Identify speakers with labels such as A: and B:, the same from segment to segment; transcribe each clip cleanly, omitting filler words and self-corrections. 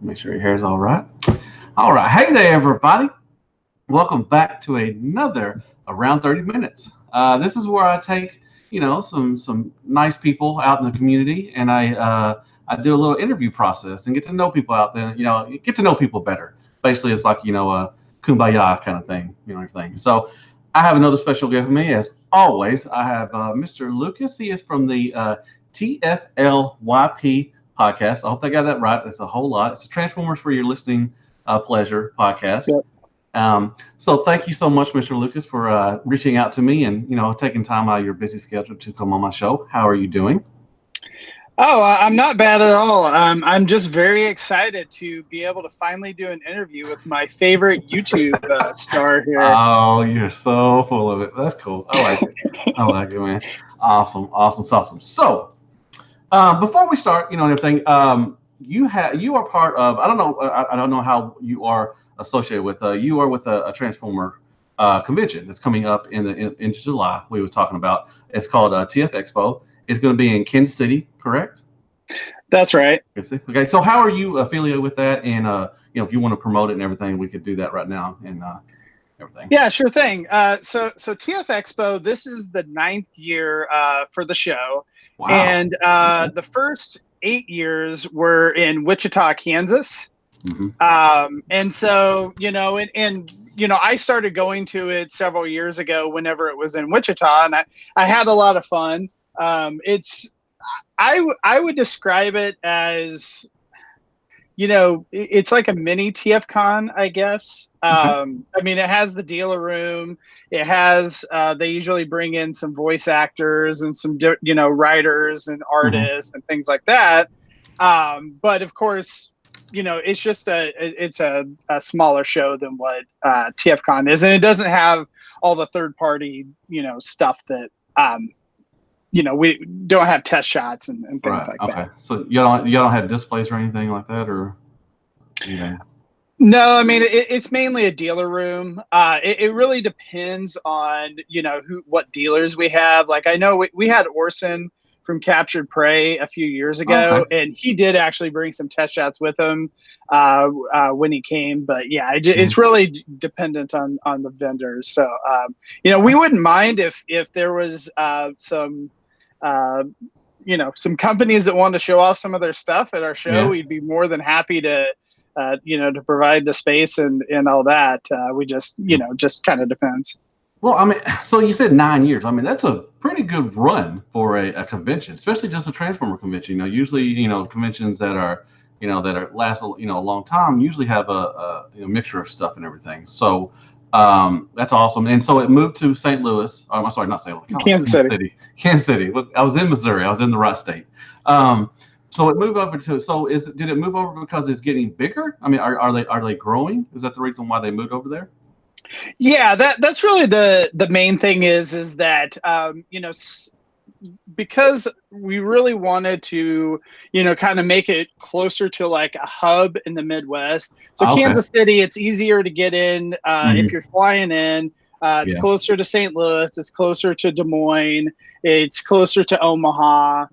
A: Make sure your hair is all right. All right. Hey there, everybody. Welcome back to another Around 30 Minutes. This is where I take, some nice people out in the community, and I do a little interview process and get to know people out there. Get to know people better. Basically, it's like a kumbaya kind of thing, everything. So, I have another special guest with me, as always. I have Mr. Lucas. He is from the TFLYP podcast. I hope I got that right. It's a whole lot. It's a Transformers for Your Listening Pleasure podcast.
B: Yep.
A: So thank you so much, Mr. Lucas, for reaching out to me and taking time out of your busy schedule to come on my show. How are you doing?
B: Oh, I'm not bad at all. I'm just very excited to be able to finally do an interview with my favorite YouTube star here.
A: Oh, you're so full of it. That's cool. I like it. I like it, man. Awesome. So, before we start, and everything, you are part of. I don't know. I don't know how you are associated with. You are with a Transformer convention that's coming up in July. We were talking about. It's called TF Expo. It's going to be in Kansas City, correct?
B: That's right.
A: Okay. So how are you affiliated with that? And if you want to promote it and everything, we could do that right now and everything.
B: Yeah, sure thing. So TF Expo. This is the 9th year for the show,
A: Wow.
B: and the first 8 years were in Wichita, Kansas.
A: Mm-hmm.
B: And so I started going to it several years ago whenever it was in Wichita, and I had a lot of fun. I would describe it as, it's like a mini TFCon, I guess.
A: Okay.
B: It has the dealer room. It has, they usually bring in some voice actors and some, writers and artists and things like that. But of course, it's just it's a smaller show than what TFCon is. And it doesn't have all the third party, stuff that, we don't have test shots and things like that.
A: So you don't have displays or anything like that, or?
B: No, it's mainly a dealer room. It really depends on what dealers we have. Like I know we had Orson from Captured Prey a few years ago, and he did actually bring some test shots with him when he came. But yeah, it's really dependent on the vendors. So we wouldn't mind if there was some companies that want to show off some of their stuff at our show.
A: Yeah.
B: We'd be more than happy to to provide the space and all that. We just kind of depends.
A: Well, so you said 9 years. That's a pretty good run for a convention, especially just a Transformer convention. Usually, conventions that are, that last, a long time usually have a mixture of stuff and everything. So that's awesome. And so it moved to St. Louis. I'm sorry, not St. Louis.
B: Kansas City.
A: Kansas City. Look, I was in Missouri. I was in the right state. So it moved over to. So did it move over because it's getting bigger? Are they growing? Is that the reason why they moved over there?
B: Yeah, that's really the main thing is that because we really wanted to kind of make it closer to like a hub in the Midwest. So
A: Okay.
B: Kansas City, it's easier to get in if you're flying in. It's closer to St. Louis. It's closer to Des Moines. It's closer to Omaha.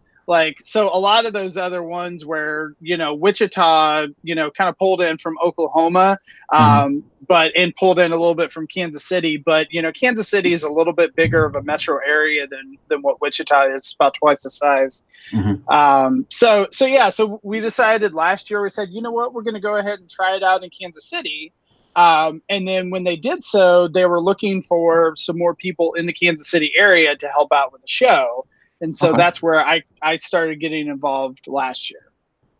B: So a lot of those other ones where, Wichita, kind of pulled in from Oklahoma, and pulled in a little bit from Kansas City. But, Kansas City is a little bit bigger of a metro area than what Wichita is. It's about twice the size. So we decided last year, we said, you know what, we're going to go ahead and try it out in Kansas City. And then when they did so, they were looking for some more people in the Kansas City area to help out with the show. And so that's where I started getting involved last year.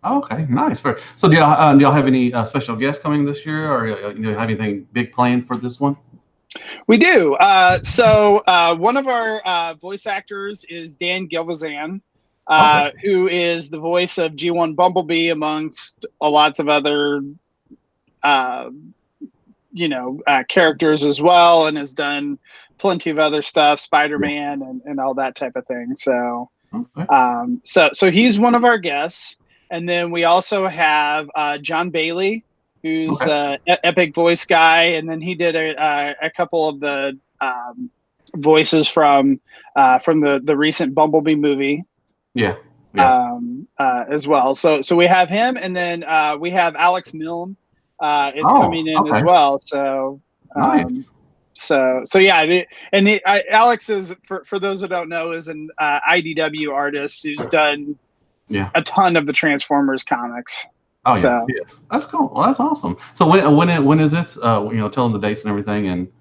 A: Okay, nice. So do y'all have any special guests coming this year, or have anything big planned for this one?
B: We do. So one of our voice actors is Dan Gilvazan, who is the voice of G1 Bumblebee amongst lots of other characters as well, and has done plenty of other stuff, Spider-Man and all that type of thing. So, so he's one of our guests. And then we also have John Bailey, who's the epic voice guy. And then he did a couple of the voices from the recent Bumblebee movie.
A: Yeah.
B: as well. So we have him, and then we have Alex Milne is coming in as well. So
A: nice.
B: So yeah, Alex is for those that don't know is an IDW artist who's done a ton of the Transformers comics.
A: Oh yeah, yes. That's cool. Well, that's awesome. So when is it? Tell them the dates and everything and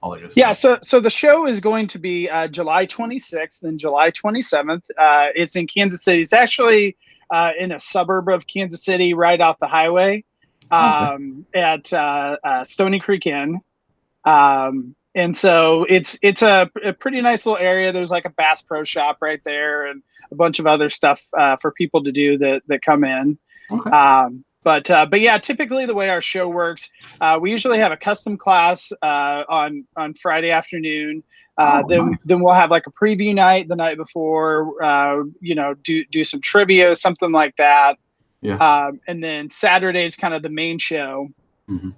A: all that good stuff.
B: Yeah, so the show is going to be July 26th and July 27th. It's in Kansas City. It's actually in a suburb of Kansas City, right off the highway, at Stony Creek Inn. And so it's a pretty nice little area. There's like a Bass Pro Shop right there and a bunch of other stuff for people to do that come in. Okay. But yeah, typically the way our show works, we usually have a custom class on Friday afternoon. Then we'll have like a preview night the night before. Do some trivia, something like that. Yeah. And then Saturday is kind of the main show. Mm-hmm.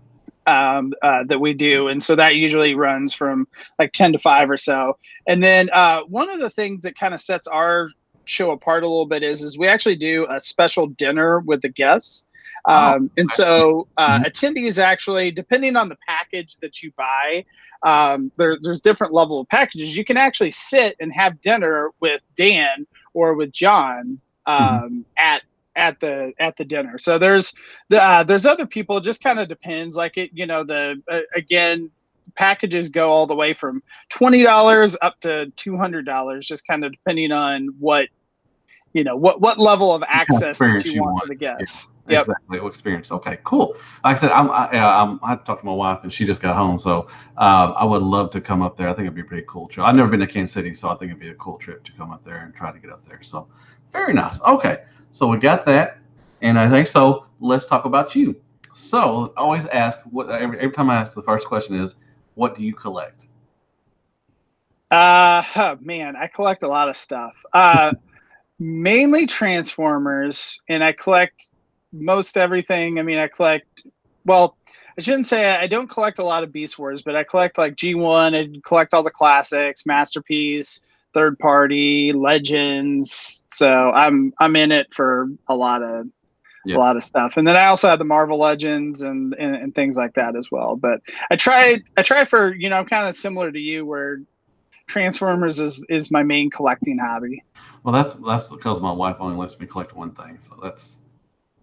B: That we do, and so that usually runs from like 10 to 5 or so. And then one of the things that kind of sets our show apart a little bit is we actually do a special dinner with the guests. And so attendees actually, depending on the package that you buy, there's different level of packages. You can actually sit and have dinner with Dan or with John at the dinner. So there's other people. It just kind of depends. Like again, packages go all the way from $20 up to $200, just kind of depending on what level of access that you want for the guests.
A: Yeah, exactly. What experience? Okay, cool. Like I said, I talked to my wife and she just got home, so I would love to come up there. I think it'd be a pretty cool trip. I've never been to Kansas City, so I think it'd be a cool trip to come up there and try to get up there. So very nice. Okay, so we got that, and I think so. Let's talk about you. So I always ask every time I ask, the first question is, what do you collect?
B: Man, I collect a lot of stuff. Mainly Transformers, and I collect most everything. I mean, I shouldn't say I don't collect a lot of Beast Wars, but I collect like G1. I collect all the classics, Masterpiece, third party, Legends. So I'm in it for a lot of stuff. And then I also have the Marvel Legends and things like that as well. But I try for, I'm kind of similar to you where Transformers is my main collecting hobby.
A: Well, that's because my wife only lets me collect one thing, so that's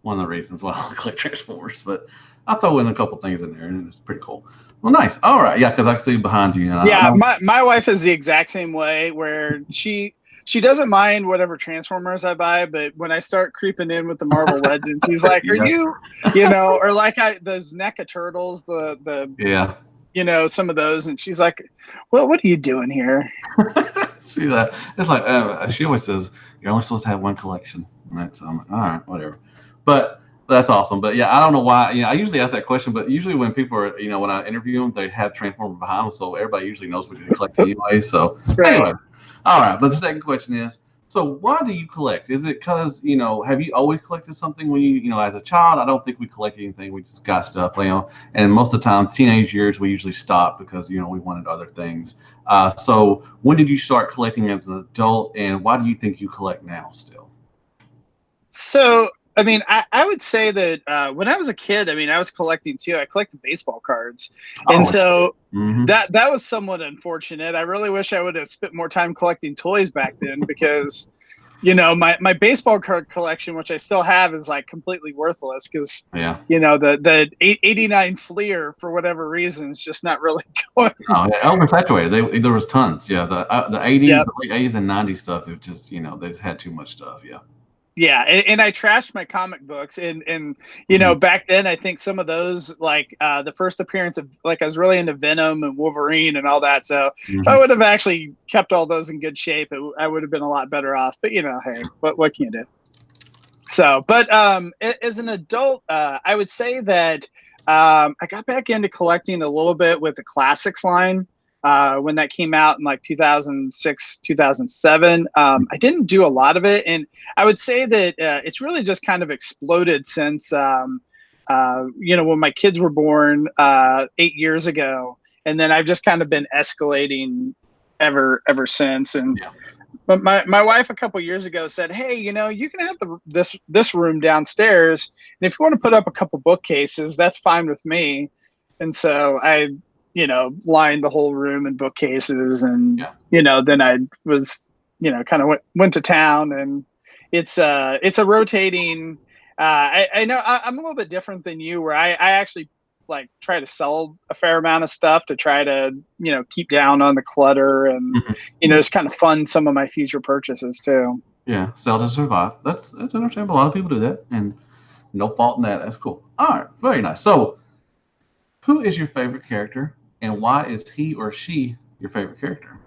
A: one of the reasons why I collect Transformers. But I throw in a couple things in there, and it's pretty cool. Well, nice. All right, yeah, because I see behind you.
B: My wife is the exact same way, where she doesn't mind whatever Transformers I buy, but when I start creeping in with the Marvel Legends, she's like, "Are you, or like those NECA Turtles, some of those," and she's like, "Well, what are you doing here?"
A: It's like she always says, "You're only supposed to have one collection." And that's all right, whatever. But that's awesome. But yeah, I don't know why. I usually ask that question, but usually when people are, when I interview them, they have Transformers behind them, so everybody usually knows what you collect anyway. So anyway, all right. But the second question is, so why do you collect? Is it because, have you always collected something when you, as a child? I don't think we collect anything. We just got stuff, and most of the time, teenage years, we usually stop because, we wanted other things. So when did you start collecting as an adult, and why do you think you collect now still?
B: So, I mean, I would say that when I was a kid, I was collecting too. I collected baseball cards. And so that was somewhat unfortunate. I really wish I would have spent more time collecting toys back then because, my baseball card collection, which I still have, is like completely worthless because, the 89 Fleer, for whatever reason, is just not really going.
A: Oh, yeah, oversaturated. There was tons. Yeah, the 80s, the late 80s and 90s stuff, it just, they just had too much stuff. Yeah.
B: Yeah, and I trashed my comic books, and back then I think some of those, like the first appearance of, like, I was really into Venom and Wolverine and all that. So if I would have actually kept all those in good shape, I would have been a lot better off. But hey, what can you do? So, but as an adult, I would say that I got back into collecting a little bit with the classics line. When that came out in like 2006, 2007, I didn't do a lot of it. And I would say that it's really just kind of exploded since, when my kids were born 8 years ago. And then I've just kind of been escalating ever since. And But my wife a couple years ago said, "Hey, you can have this room downstairs, and if you want to put up a couple bookcases, that's fine with me." And so I, lined the whole room in bookcases, and then I was, kind of went to town, and it's a rotating. I know I'm a little bit different than you, where I actually like try to sell a fair amount of stuff to try to keep down on the clutter and just kind of fund some of my future purchases too.
A: Yeah, sell to survive. That's understandable. A lot of people do that, and no fault in that. That's cool. All right, very nice. So, who is your favorite character, and why is he or she your favorite character?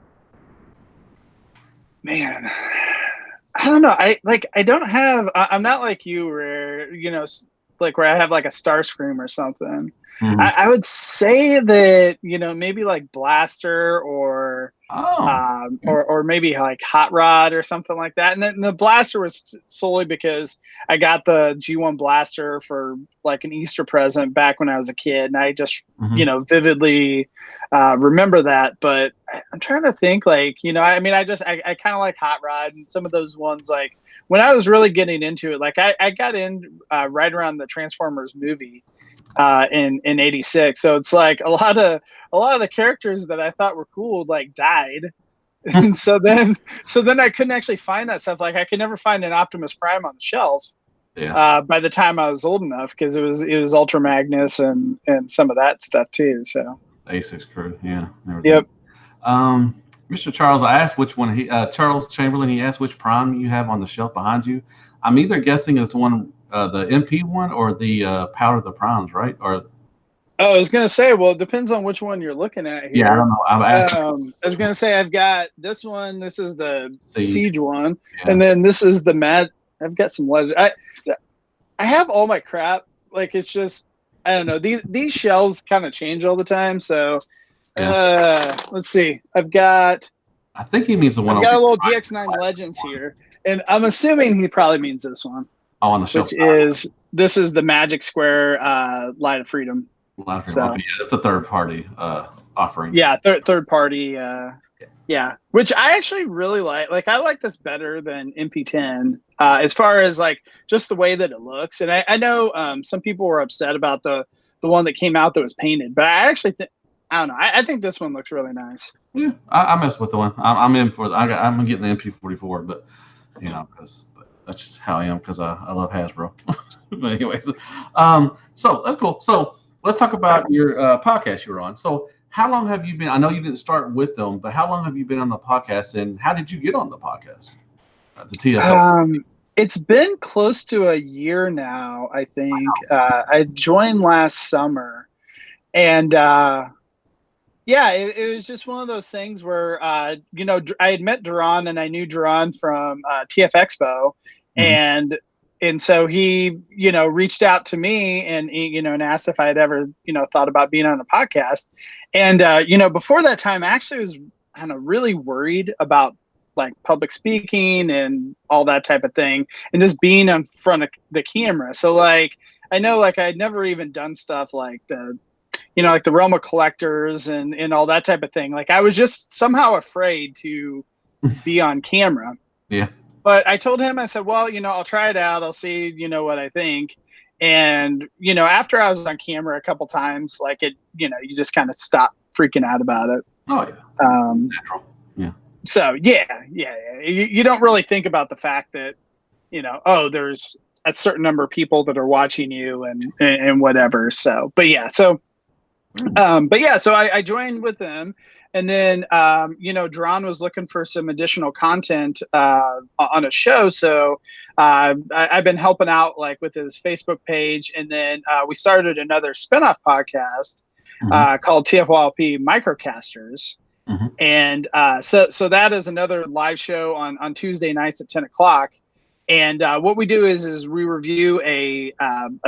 B: Man, I don't know. I don't have. I'm not like you, where like where I have like a Starscream or something.
A: Mm-hmm.
B: I would say that maybe like Blaster or maybe like Hot Rod or something like that. And then the Blaster was solely because I got the G1 Blaster for like an Easter present back when I was a kid, and I just vividly remember that. But I'm trying to think, like I kind of like Hot Rod and some of those ones. Like when I was really getting into it, like I got in right around the Transformers movie in '86. So it's like a lot of the characters that I thought were cool like died. And so then I couldn't actually find that stuff. Like I could never find an Optimus Prime on the shelf.
A: Yeah.
B: By the time I was old enough, because it was Ultra Magnus and some of that stuff too. So
A: A6 crew, yeah.
B: Yep.
A: Mr. Charles, I asked which one Charles Chamberlain. He asked which Prime you have on the shelf behind you. I'm either guessing it's the one, the MP one, or the Powder of the Primes, right? Or
B: I was gonna say, well, it depends on which one you're looking at here.
A: Yeah, I don't know.
B: I was gonna say I've got this one. This is the Siege one,
A: yeah.
B: And then this is the Mad. I've got some legend. I have all my crap. Like it's just I don't know. These shelves kind of change all the time. So let's see. I
A: think he means the one.
B: I've got a little DX9 Legends here, and I'm assuming he probably means this one.
A: Oh, on the shelf.
B: This is the Magic Square Light of Freedom.
A: So, okay, yeah, it's a third party offering.
B: Yeah, third party. Yeah, which I actually really like. Like I like this better than MP10 as far as like just the way that it looks. And I know some people were upset about the one that came out that was painted, but I actually think I don't know. I think this one looks really nice.
A: Yeah, I mess with the one. I'm in for. I'm getting the MP44, but because that's just how I am because I love Hasbro. But anyways, so that's cool. So let's talk about your podcast you're on. So how long have you been? I know you didn't start with them, but how long have you been on the podcast, and how did you get on the podcast? The TFYLP.
B: It's been close to a year now, I think. I joined last summer, and it was just one of those things where I had met Duran, and I knew Duran from TF Expo, and so he reached out to me and and asked if I had ever thought about being on a podcast, and before that time I actually was really worried about like public speaking and all that type of thing, and just being in front of the camera. So like I know like I'd never even done stuff like the like the Realm of Collectors and all that type of thing. Like I was just somehow afraid to be on camera.
A: Yeah.
B: But I told him, I said, well, I'll try it out. I'll see, what I think. And, after I was on camera a couple times, like it, you just kind of stop freaking out about it.
A: Oh, yeah. Natural. Yeah.
B: So, yeah. You don't really think about the fact that, there's a certain number of people that are watching you and whatever. So, but yeah, so I joined with them, and then Duran was looking for some additional content on a show, so I've been helping out like with his Facebook page, and then we started another spinoff podcast called TFYLP Microcasters, and so that is another live show on Tuesday nights at 10:00, and what we do is we review a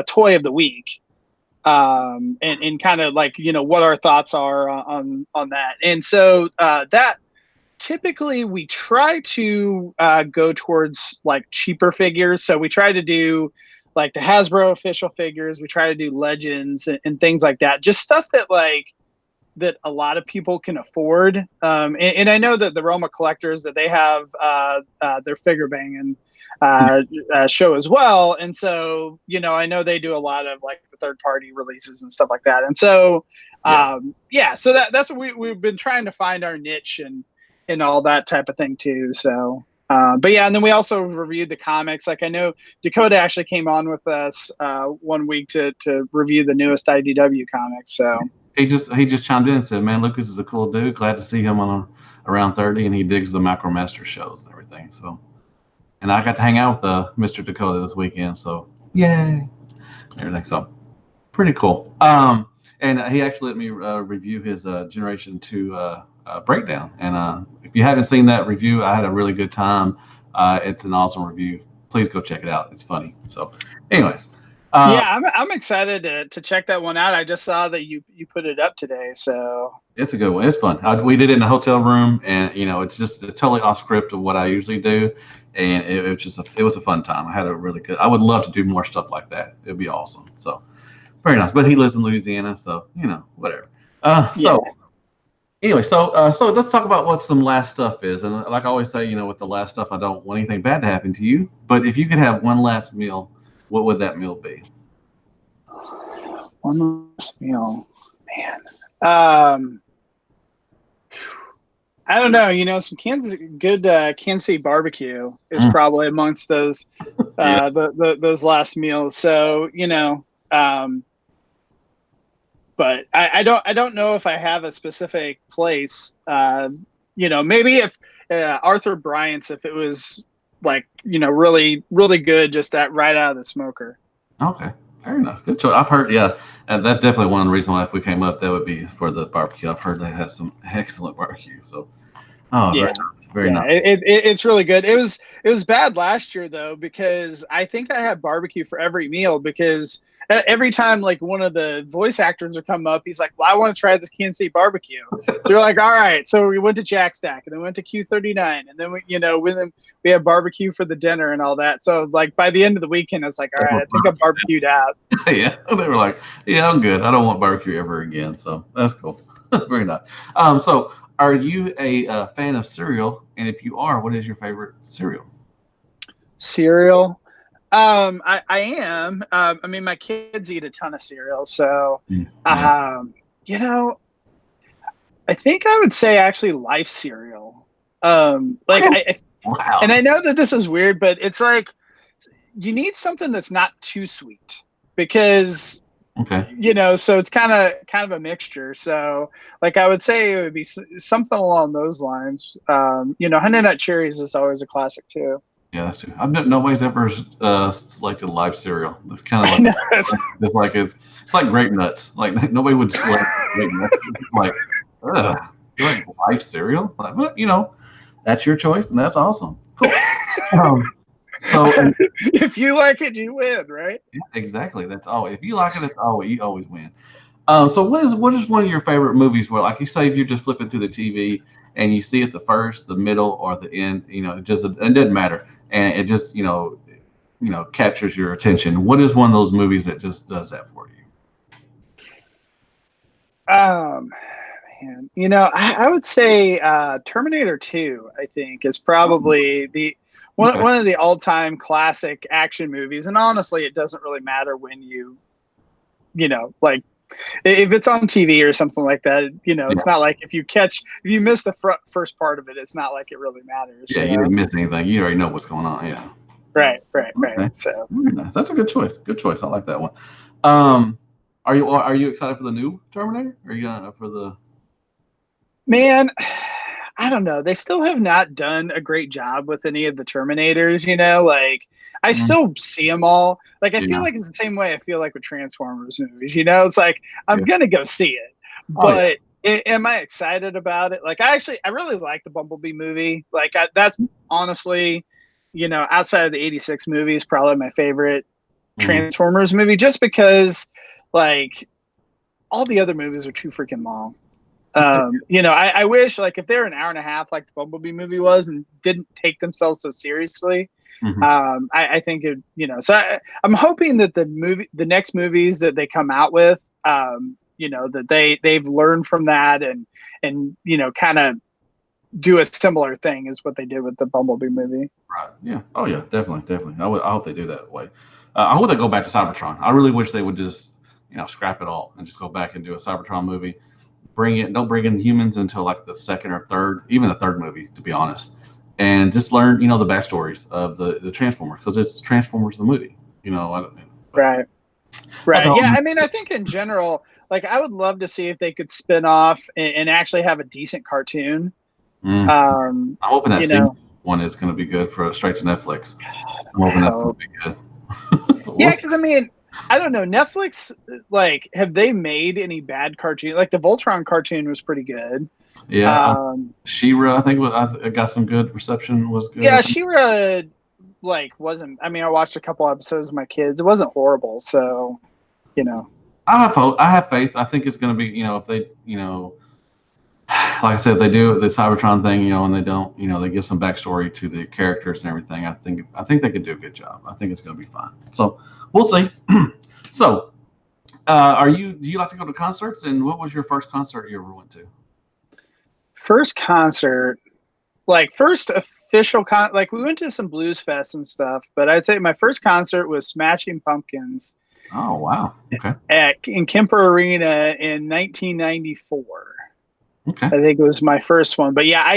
B: toy of the week. And kind of like what our thoughts are on that, and so that typically we try to go towards like cheaper figures. So we try to do like the Hasbro official figures. We try to do Legends and things like that. Just stuff that like that a lot of people can afford. And I know that the Roma Collectors, that they have their figure banging show as well. And so, I know they do a lot of like the third party releases and stuff like that. And so, so that's what we've been trying to find our niche and all that type of thing too. So, but yeah, and then we also reviewed the comics. Like I know Dakota actually came on with us 1 week to review the newest IDW comics. So
A: he just chimed in and said, "Man, Lucas is a cool dude. Glad to see him on Around 30, and he digs the Macromaster shows and everything." So, and I got to hang out with Mr. Dakota this weekend. So, yay, everything. So, pretty cool. And he actually let me review his Generation 2 breakdown. And if you haven't seen that review, I had a really good time. It's an awesome review. Please go check it out. It's funny. So, anyways.
B: I'm excited to check that one out. I just saw that you put it up today. So
A: it's a good one. It's fun. We did it in a hotel room, and it's totally off script of what I usually do, and it was a fun time. I had a really good. I would love to do more stuff like that. It'd be awesome. So very nice. But he lives in Louisiana, so whatever. Anyway, so let's talk about what some last stuff is. And like I always say, with the last stuff, I don't want anything bad to happen to you. But if you could have one last meal, what would that meal be?
B: One last meal, man. I don't know. Some Kansas City barbecue is probably amongst those those last meals. So but I don't know if I have a specific place. Maybe if Arthur Bryant's, if it was like really really good, just right out of the smoker.
A: Okay, fair enough. Good choice. I've heard, and that's definitely one of the reasons why if we came up, that would be for the barbecue. I've heard they have some excellent barbecue. So, very nice.
B: It's really good. It was bad last year though, because I think I had barbecue for every meal, because every time like one of the voice actors would come up, he's like, "Well, I want to try this Kansas City barbecue." So we're like, "All right." So we went to Jack Stack, and then went to Q39, and then we had barbecue for the dinner and all that. So like by the end of the weekend, I was like, "All right, I think I'm barbecued out."
A: Yeah, they were like, "Yeah, I'm good. I don't want barbecue ever again." So that's cool. Very nice. So are you a fan of cereal? And if you are, what is your favorite cereal?
B: Cereal. I am. I mean, my kids eat a ton of cereal, so I think I would say actually Life cereal.
A: Wow.
B: And I know that this is weird, but it's like you need something that's not too sweet, because so it's kind of a mixture. So like I would say it would be something along those lines. Honey Nut Cherries is always a classic too.
A: Yeah, that's true. Nobody's ever selected Life cereal. It's kind of like it's like grape nuts. Like nobody would select grape nuts. It's like, ugh, you like Life cereal? Like, but that's your choice, and that's awesome. Cool. So
B: if you like it, you win, right?
A: Yeah, exactly. That's all. If you like it, you always win. So what is one of your favorite movies where, like you say, if you're just flipping through the TV and you see it the first, the middle, or the end, it doesn't matter, and it just captures your attention. What is one of those movies that just does that for you?
B: Man, I would say Terminator 2, I think, is probably one of the all-time classic action movies. And honestly, it doesn't really matter when like if it's on TV or something like that, it's not like if you miss the first part of it, it's not like it really matters.
A: Yeah, you didn't miss anything. You already know what's going on. Yeah.
B: Right.
A: Okay.
B: So
A: nice. That's a good choice. Good choice. I like that one. Are you excited for the new Terminator? Or are you gonna for the?
B: Man, I don't know. They still have not done a great job with any of the Terminators. Like I still see them all. Like I feel like it's the same way I feel like with Transformers movies. It's like I'm gonna go see it, but am I excited about it? Like I really like the Bumblebee movie. Like that's honestly, outside of the '86 movies, probably my favorite Transformers movie, just because like all the other movies are too freaking long. I wish like if they're an hour and a half like the Bumblebee movie was and didn't take themselves so seriously, I think it, so I'm hoping that the next movies that they come out with, that they've learned from that and kind of do a similar thing as what they did with the Bumblebee movie.
A: Right. Yeah. Oh yeah. Definitely. I hope they do that way. I hope they go back to Cybertron. I really wish they would just scrap it all and just go back and do a Cybertron movie. Don't bring in humans until like the second or third, even the third movie, to be honest, and just learn the backstories of the Transformers, because it's Transformers the movie.
B: Right. Yeah. I mean, I think in general, like, I would love to see if they could spin off and actually have a decent cartoon.
A: I'm hoping that one is going to be good for straight to Netflix. I'm hoping that's going to be good.
B: Yeah, because I mean, I don't know. Netflix, like, have they made any bad cartoon? Like, the Voltron cartoon was pretty good.
A: Yeah, She-Ra, I think I got some good reception. Was good.
B: Yeah, She-Ra, like, wasn't. I mean, I watched a couple episodes with my kids. It wasn't horrible, so
A: I have hope. I have faith. I think it's going to be. If they, like I said, if they do the Cybertron thing, and they don't, they give some backstory to the characters and everything. I think they could do a good job. I think it's going to be fine. So we'll see. So, do you like to go to concerts? And what was your first concert you ever went to?
B: First concert, like first official like we went to some blues fest and stuff, but I'd say my first concert was Smashing Pumpkins.
A: Oh wow! Okay.
B: In Kemper Arena in 1994.
A: Okay.
B: I think it was my first one, but yeah, I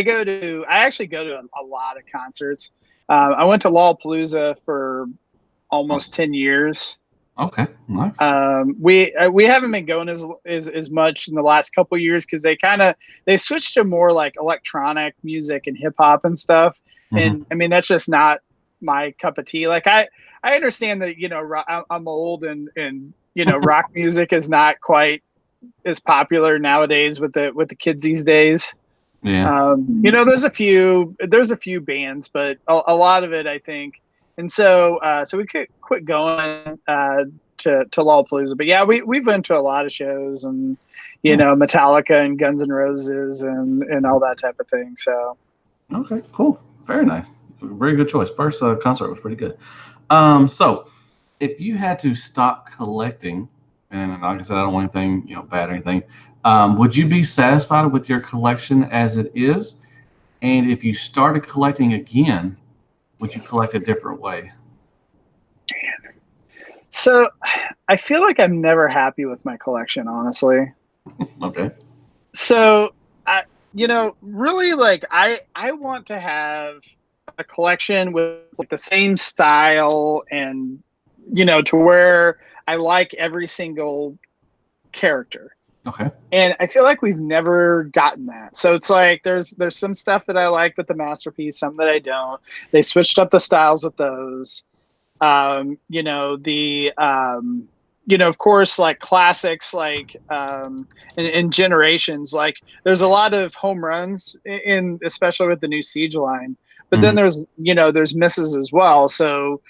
B: actually go to a lot of concerts. I went to Lollapalooza for almost 10 years.
A: Okay, nice.
B: We haven't been going as much in the last couple of years because they switched to more like electronic music and hip hop and stuff. Mm-hmm. And I mean, that's just not my cup of tea. Like I understand that I'm old and rock music is not quite as popular nowadays with the kids these days.
A: Yeah.
B: There's a few bands, but a lot of it, I think. And so we could quit going to Lollapalooza. But yeah, we've been to a lot of shows and, Metallica and Guns N' Roses and all that type of thing. So.
A: Okay, cool. Very nice. Very good choice. First concert was pretty good. So if you had to stop collecting, and like I said, I don't want anything, bad or anything, would you be satisfied with your collection as it is? And if you started collecting again, would you collect a different way?
B: So I feel like I'm never happy with my collection, honestly.
A: Okay.
B: So really, like, I want to have a collection with like the same style and, to where I like every single character.
A: Okay.
B: And I feel like we've never gotten that. So it's like there's some stuff that I like with the Masterpiece, some that I don't. They switched up the styles with those. Of course, like classics, like in Generations, like there's a lot of home runs especially with the new Siege line. But then there's misses as well. So,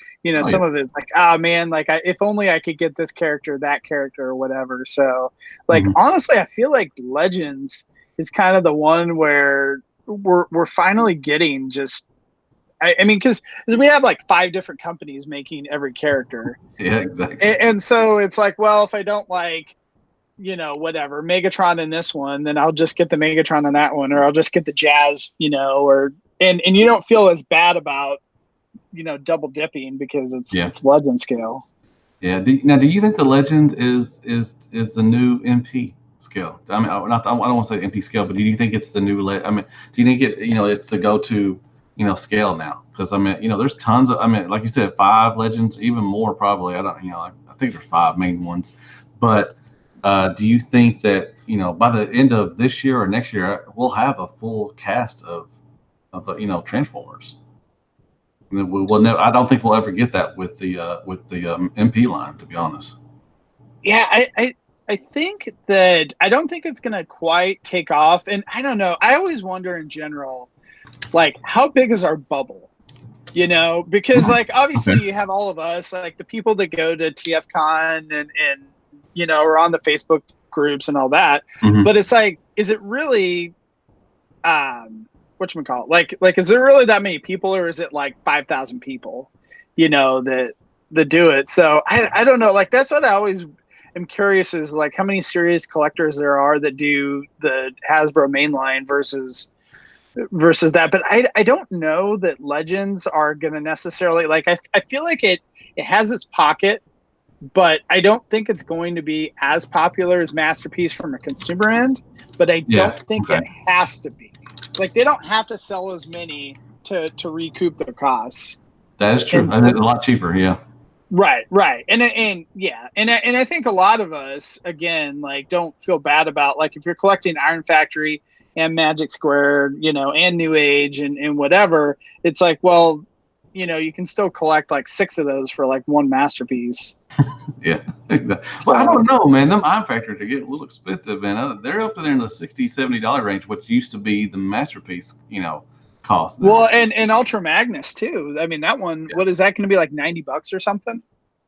B: some of it's like, oh man, like if only I could get this character, that character, or whatever. So, like, honestly, I feel like Legends is kind of the one where we're finally getting just, I mean, because we have like 5 different companies making every character.
A: Yeah, exactly.
B: And so it's like, well, if I don't like, whatever, Megatron in this one, then I'll just get the Megatron in that one, or I'll just get the Jazz, and you don't feel as bad about, double dipping because it's Legend scale.
A: Yeah. Do you think the Legend is the new MP scale? I mean, I don't want to say MP scale, but do you think it's the new? Do you think it's the go-to, scale now? Because I mean, there's tons of. I mean, like you said, 5 Legends, even more probably. I don't. I think there's 5 main ones, but do you think that by the end of this year or next year we'll have a full cast of Transformers? I don't think we'll ever get that with the MP line, to be honest.
B: Yeah, I think that I don't think it's gonna quite take off, and I don't know. I always wonder in general, like, how big is our bubble? Because like obviously you have all of us, like the people that go to TFCon and are on the Facebook groups and all that. Mm-hmm. But it's like, is it really whatchamacallit? Like is there really that many people, or is it like 5,000 people, that do it? So I don't know. Like that's what I always am curious is like how many serious collectors there are that do the Hasbro mainline versus that. But I don't know that Legends are going to necessarily like, I feel like it has its pocket, but I don't think it's going to be as popular as Masterpiece from a consumer end, but I don't think it has to be. Like, they don't have to sell as many to recoup their costs.
A: That is true. And it's a lot cheaper, yeah.
B: Right. And I think a lot of us, again, like, don't feel bad about, like, if you're collecting Iron Factory and Magic Squared, you know, and New Age and whatever, it's like, well, you know, you can still collect like 6 of those for like one Masterpiece.
A: Yeah. Well, I don't know, man. Them Iron Factories are getting a little expensive, man. They're up there in the $60, $70 range, which used to be the Masterpiece, you know, cost.
B: Well, and Ultra Magnus too. I mean, that one, what is that going to be, like $90 or something?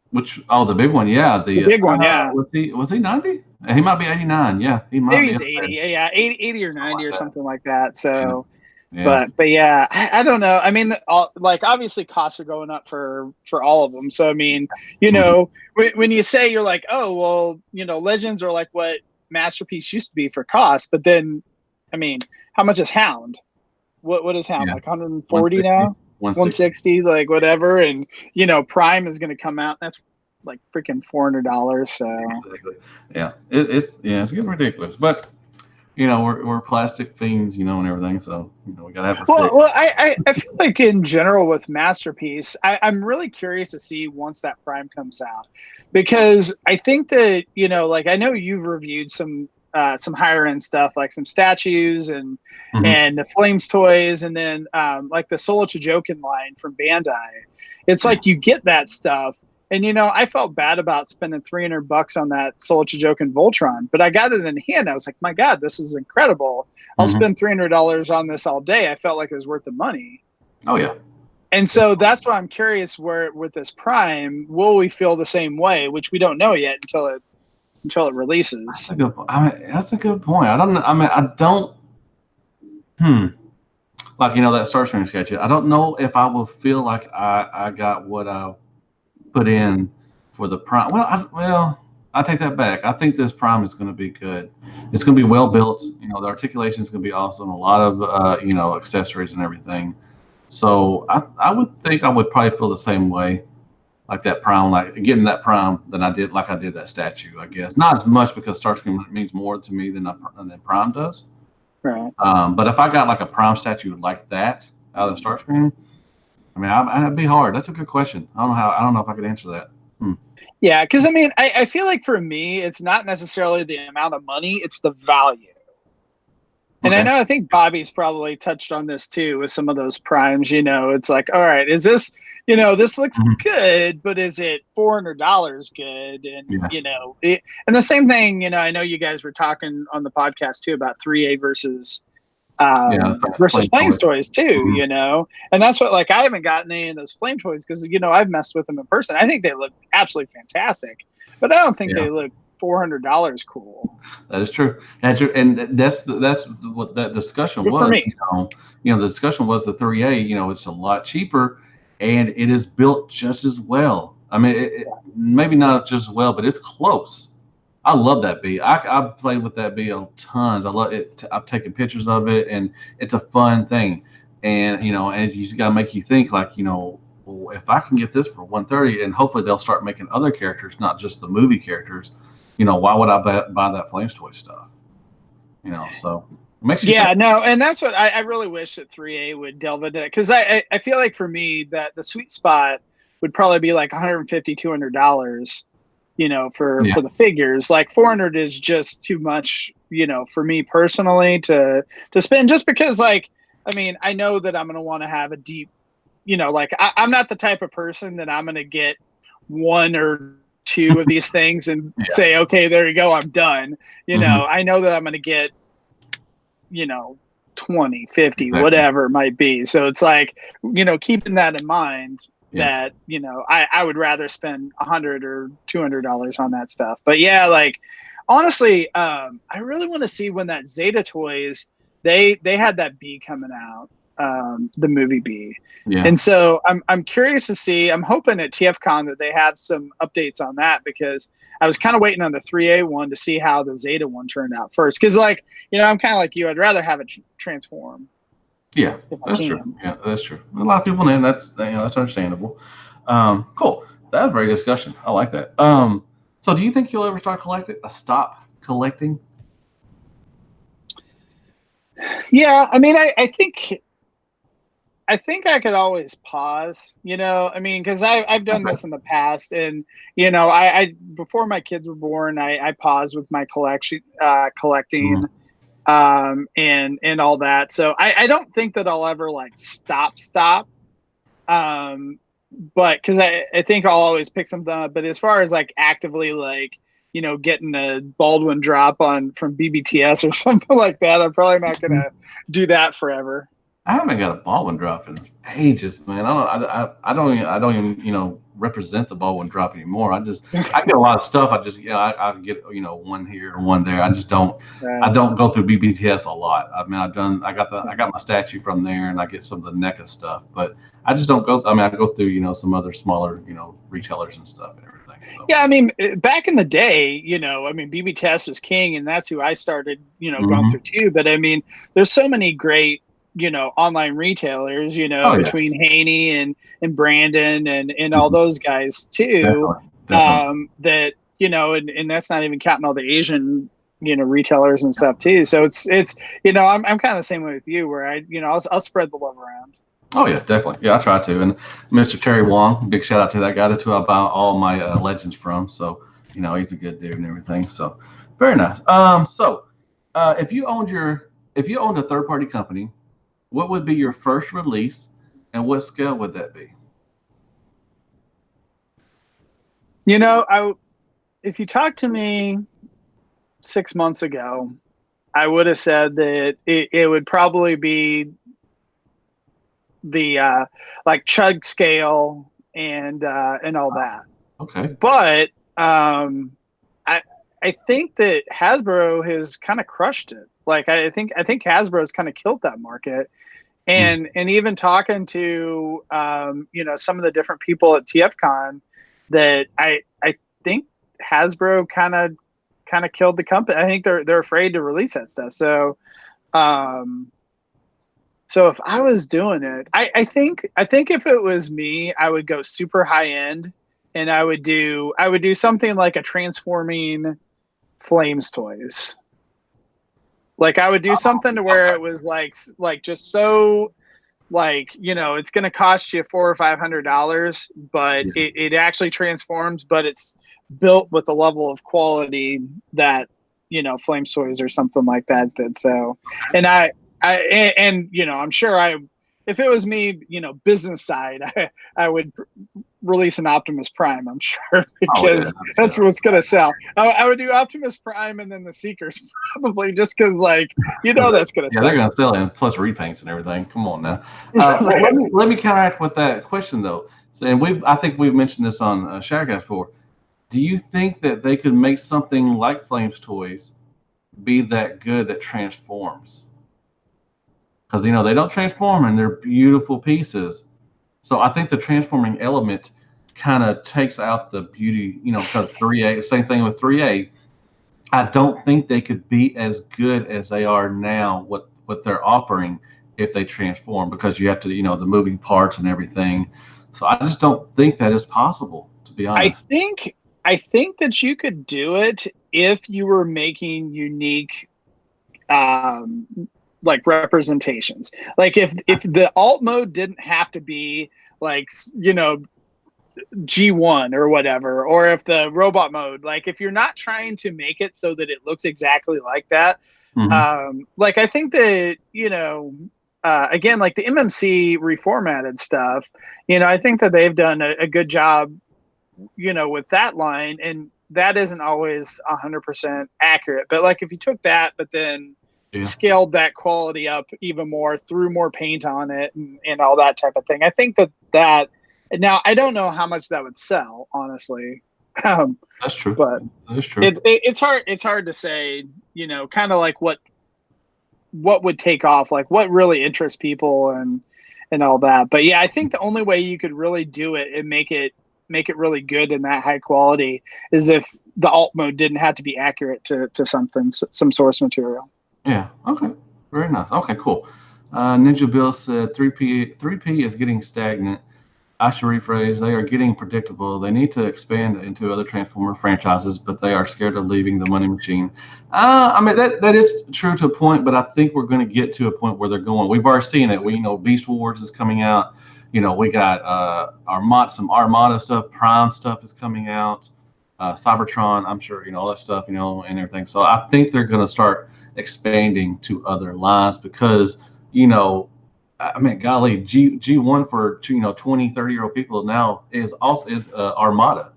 A: Which, the big one, yeah. The
B: big one, yeah.
A: Was he 90? He might be 89. Yeah, he might.
B: Maybe he's 80. Yeah, 80 or 90 or something like that. So. Yeah. But yeah, I don't know. I mean, like, obviously costs are going up for all of them. So, I mean, you know, when you say, you're like, oh, well, you know, Legends are like what Masterpiece used to be for cost. But then, I mean, how much is Hound? What is Hound? Like 140 now? 160, like whatever. And, you know, Prime is going to come out. That's like freaking $400. So
A: exactly. Yeah, it's getting ridiculous. But you know, we're plastic fiends, you know, and everything. So, you know, we gotta have.
B: Well, I feel like in general with Masterpiece, I'm really curious to see once that Prime comes out, because I think that, you know, like, I know you've reviewed some higher end stuff, like some statues and the Flames toys, and then like the Solo Chojokin line from Bandai. It's like you get that stuff. And, you know, I felt bad about spending $300 on that Solo Chojokin Voltron, but I got it in hand. I was like, my God, this is incredible. I'll spend $300 on this all day. I felt like it was worth the money.
A: Oh, yeah.
B: And so that's why I'm curious, where with this Prime, will we feel the same way, which we don't know yet until it releases.
A: That's a good point. I don't know. I mean, I don't. Like, you know, that Starscream sketch. I don't know if I will feel like I got what I put in for the Prime. I take that back. I think this Prime is going to be good. It's going to be well built. You know, the articulation is going to be awesome. A lot of you know, accessories and everything. So I would think I would probably feel the same way, like that Prime, like getting that Prime than I did that statue. I guess not as much, because Starscream means more to me than Prime does.
B: Right.
A: But if I got like a Prime statue like that out of Starscream, I mean, it'd be hard. That's a good question. I don't know if I could answer that.
B: Yeah, because I mean, I feel like for me, it's not necessarily the amount of money; it's the value. And I know, I think Bobby's probably touched on this too with some of those Primes. You know, it's like, all right, is this, you know, this looks good, but is it $400 good? And you know, and the same thing. You know, I know you guys were talking on the podcast too about 3A versus Flames toys too, you know, and that's what, like, I haven't gotten any of those Flame toys because, you know, I've messed with them in person. I think they look absolutely fantastic, but I don't think they look $400 cool.
A: That is true. That's true. And that's what that discussion was. For me. You know, the discussion was the 3A. You know, it's a lot cheaper, and it is built just as well. I mean, it maybe not just as well, but it's close. I love that bee. I've played with that bee tons. I love it. I've taken pictures of it, and it's a fun thing. And, you know, and you just got to make you think, like, you know, well, if I can get this for $130, and hopefully they'll start making other characters, not just the movie characters, you know, why would I buy that Flames toy stuff? You know, so it makes you think.
B: No, and that's what I really wish that 3A would delve into, because I feel like for me that the sweet spot would probably be like $150, $200. You know, for the figures. Like 400 is just too much, you know, for me personally to spend, just because, like, I mean, I know that I'm going to want to have a deep, you know, like, I'm not the type of person that I'm going to get one or two of these things and say, okay, there you go, I'm done. You know, I know that I'm going to get, you know, 20, 50, whatever it might be. So it's like, you know, keeping that in mind, that, you know, I would rather spend $100 or $200 on that stuff. But yeah, like, honestly, I really want to see when that Zeta toys, they had that bee coming out. the movie be.
A: Yeah.
B: And so I'm curious to see. I'm hoping at TFCon that they have some updates on that, because I was kind of waiting on the 3A one to see how the Zeta one turned out first. Because I'm kind of like you. I'd rather have it transform.
A: Yeah, that's true. Yeah, that's true. A lot of people, and that's understandable. Cool. That was a very good discussion. I like that. So do you think you'll ever stop collecting?
B: Yeah, I mean, I think I could always pause, because I've done this in the past, and I before my kids were born, I paused with my collecting, and all that. So I don't think that I'll ever like stop, but because I think I'll always pick something up. But as far as like actively getting a Baldwin drop from BBTS or something like that, I'm probably not gonna do that forever.
A: I haven't got a Baldwin drop in ages, man. I don't even represent the Baldwin drop anymore. I get a lot of stuff. I get one here and one there. I just don't.
B: Right.
A: I don't go through BBTS a lot. I mean, I got my statue from there, and I get some of the NECA stuff, but I just don't go. I mean, I go through some other smaller retailers and stuff and everything. So.
B: Yeah, I mean, back in the day, BBTS was king, and that's who I started going through too. But I mean, there's so many great online retailers, between Haney and Brandon and all those guys too.
A: Definitely.
B: That and that's not even counting all the Asian retailers and stuff too. So it's I'm kind of the same way with you, where I'll spread the love around.
A: Oh yeah, definitely. Yeah, I try to. And Mr. Terry Wong, big shout out to that guy. That's who I buy all my legends from. So he's a good dude and everything. So very nice. If you owned a third party company, what would be your first release, and what scale would that be?
B: If you talked to me 6 months ago, I would have said that it would probably be the like chug scale and all that.
A: Okay.
B: But I think that Hasbro has kind of crushed it. Like I think Hasbro's kind of killed that market, and even talking to some of the different people at TFCon, that I think Hasbro kind of killed the company. I think they're afraid to release that stuff. So so if I was doing it, I think if it was me, I would go super high end, and I would do something like a transforming Flames toys. Like I would do something to where it was like just so it's going to cost you $400 or $500, but it actually transforms, but it's built with the level of quality that Flames toys or something like that. So, and I'm sure if it was me, business side, I would release an Optimus Prime, I'm sure, because that's what's going to sell. I would do Optimus Prime and then the Seekers probably, just because that's going to sell.
A: Yeah, they're going to sell it, plus repaints and everything. Come on now. Let me counteract with that question though. So, and I think we've mentioned this on Shattercast before. Do you think that they could make something like Flames toys be that good that transforms? Because they don't transform, and they're beautiful pieces. So I think the transforming element kind of takes out the beauty, because 3A, same thing with 3A. I don't think they could be as good as they are now, what they're offering, if they transform, because you have to, the moving parts and everything. So I just don't think that is possible, to be honest.
B: I think that you could do it if you were making unique like representations. Like if the alt mode didn't have to be like G1 or whatever, or if the robot mode, like if you're not trying to make it so that it looks exactly like that, like I think that again, like the MMC reformatted stuff, I think that they've done a good job with that line, and that isn't always 100% accurate, but like if you took that but then scaled that quality up even more, threw more paint on it and all that type of thing, I think that now I don't know how much that would sell, honestly.
A: That's true.
B: But
A: that's true.
B: It's hard to say, kind of like what what would take off, like what really interests people and all that. But yeah, I think the only way you could really do it and make it really good and that high quality is if the alt mode didn't have to be accurate to some source material.
A: Yeah. Okay. Very nice. Okay. Cool. Ninja Bill said 3P is getting stagnant. I should rephrase. They are getting predictable. They need to expand into other Transformer franchises, but they are scared of leaving the money machine. I mean that is true to a point, but I think we're going to get to a point where they're going. We've already seen it. Beast Wars is coming out. We got some Armada stuff. Prime stuff is coming out. Cybertron, I'm sure all that stuff, and everything. So I think they're going to start expanding to other lines because I mean, golly, G1 for 20, 30-year-old people now is Armada.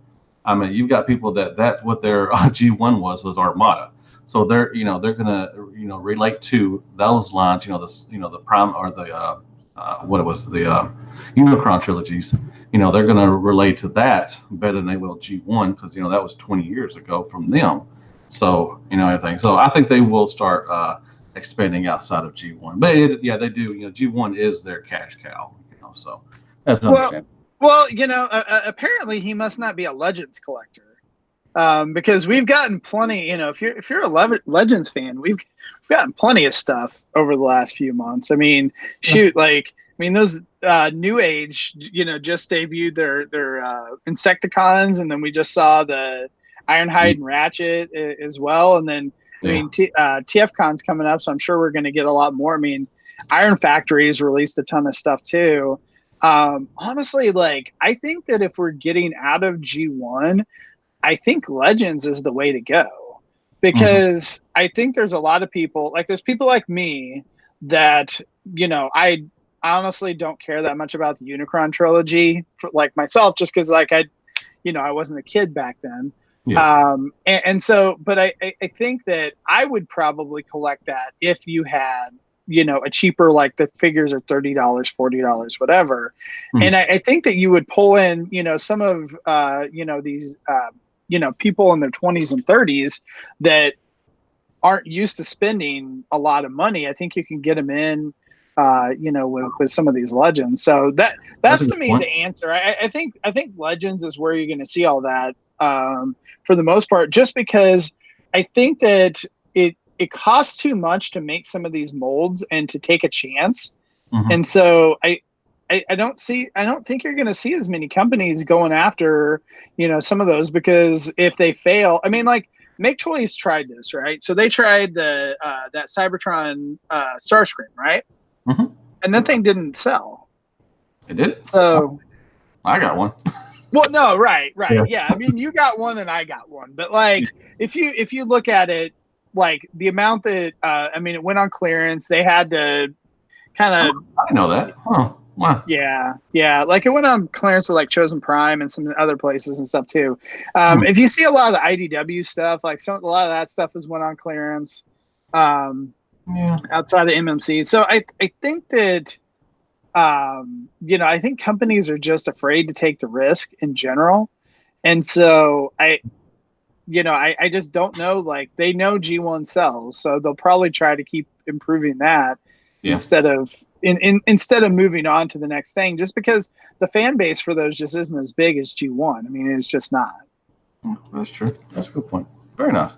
A: I mean, you've got people that's what their G1 was Armada. So they're gonna relate to those lines. The Prime or the what it was the Unicron trilogies. They're gonna relate to that better than they will G1 because that was 20 years ago from them. So everything. So I think they will start expanding outside of G1, but they do. G1 is their cash cow. So that's understandable.
B: Well, apparently he must not be a Legends collector, because we've gotten plenty. If you're a Legends fan, we've gotten plenty of stuff over the last few months. I mean, shoot, those New Age, just debuted their Insecticons, and then we just saw the Ironhide and Ratchet as well, and then. I mean, TFCon's coming up, so I'm sure we're going to get a lot more. I mean, Iron Factory has released a ton of stuff too. Honestly, I think that if we're getting out of G1, I think Legends is the way to go because I think there's a lot of people, there's people like me that, I honestly don't care that much about the Unicron trilogy for myself, just because I wasn't a kid back then.
A: Yeah.
B: But I think that I would probably collect that if you had, a cheaper, the figures are $30, $40, whatever. And I think that you would pull in, some of, these, people in their 20s and 30s that aren't used to spending a lot of money. I think you can get them in, with some of these Legends. So that's to me the answer. I think Legends is where you're going to see all that. For the most part, just because I think that it costs too much to make some of these molds and to take a chance. And so I don't think you're going to see as many companies going after, some of those, because if they fail, I mean, Make Choice tried this, right? So they tried that Cybertron Starscream, right? And that thing didn't sell.
A: It did?
B: So
A: I got one.
B: Well, no, right. Yeah. I mean, you got one and I got one, but if you look at it, the amount that, it went on clearance, they had to kind of,
A: I didn't know that. Huh. Wow.
B: Yeah. It went on clearance with Chosen Prime and some other places and stuff too. If you see a lot of the IDW stuff, a lot of that stuff has went on clearance, outside of MMC. So I think that, I think companies are just afraid to take the risk in general. And so I just don't know, they know G1 sells, so they'll probably try to keep improving that instead of moving on to the next thing, just because the fan base for those just isn't as big as G1. I mean, it's just not.
A: That's true. That's a good point. Very nice.